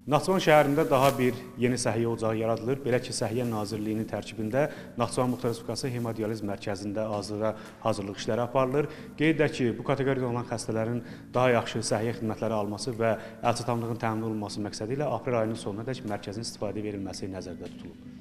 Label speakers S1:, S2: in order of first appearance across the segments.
S1: Naxçıvan şəhərində daha bir yeni səhiyyə ocağı yaradılır. Belə ki, Səhiyyə Nazirliyinin tərkibində Naxçıvan Muxtar Respublikası Hemodializ Mərkəzində hazırlıq işləri aparılır. Qeyd edək ki, bu kateqoriyada olan xəstələrin daha yaxşı səhiyyə xidmətləri alması və əlçatanlığın təmin olunması məqsədi ilə aprel ayının sonunadək mərkəzin istifadəyə verilməsi nəzərdə tutulub.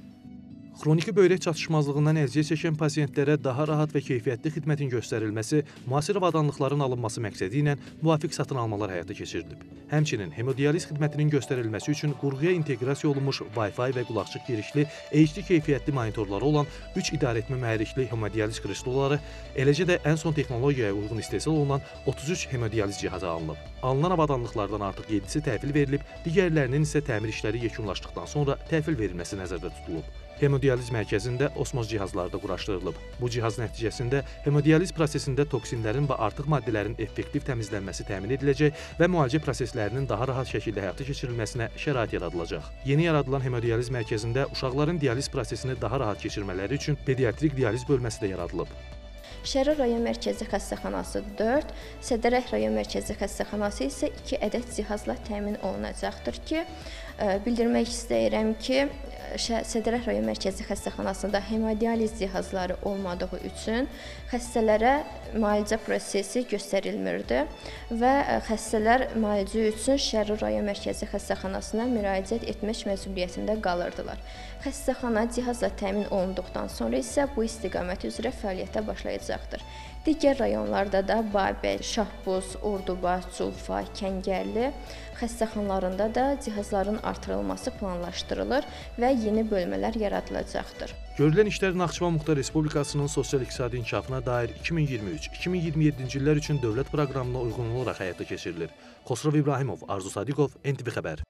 S2: Xroniki böyrək çatışmazlığından əziyyət çəkən pasientlərə daha rahat və keyfiyyətli xidmətin göstərilməsi, müasir avadanlıqların alınması məqsədi ilə müvafiq satın almalar həyata keçirilib. Həmçinin hemodializ xidmətinin göstərilməsi üçün qurğuya inteqrasiya olunmuş Wi-Fi və qulaqçıq girişli HD keyfiyyətli monitorları olan 3 idarəetmə mühərrikli hemodializ kristolları, eləcə də ən son texnologiyaya uyğun istehsal olunan 33 hemodializ cihazı alınıb. Alınan avadanlıqlardan artıq 7-si təhvil verilib, digərlərinin isə təmir işləri yekunlaşdıqdan sonra təhvil verilməsi nəzərdə tutulub. Hemodializ mərkəzində osmoz cihazları da quraşdırılıb. Bu cihaz nəticəsində hemodializ prosesində toksinlərin və artıq maddələrin effektiv təmizlənməsi təmin ediləcək və müalicə proseslərinin daha rahat şəkildə həyata keçirilməsinə şərait yaradılacaq. Yeni yaradılan hemodializ mərkəzində uşaqların dializ prosesini daha rahat keçirmələri üçün pediatrik dializ bölməsi də yaradılıb.
S3: Şəra rayon mərkəzi xəstəxanası 4, Sədərək rayon mərkəzi xəstəxanası isə 2 ədəd cihazla təmin olunacaqdır ki, bildirmək istəyirəm ki, Sədərək rayon mərkəzi xəstəxanasında hemodializ cihazları olmadığı üçün xəstələrə müalicə prosesi göstərilmirdi və xəstələr müalicə üçün Şəra rayon mərkəzi xəstəxanasına müraciət etmək məsuliyyətində qalırdılar. Xəstəxana cihazla təmin olunduqdan sonra isə bu istiqamət üzrə fəaliyyətə başlayacaqdır. Digər rayonlarda da Babək, Şahbuz, Ordubad, Culfa, Kəngərli xəstəxanalarında da cihazların artırılması planlaşdırılır və yeni bölmələr yaradılacaqdır.
S2: Görülən işlər Naxçıvan Muxtar Respublikasının sosial-iqtisadi inkişafına dair 2023-2027-ci illər üçün dövlət proqramına uyğun olaraq həyata keçirilir. Xosrov İbrahimov, Arzu Sadiqov, NTV Xəbər.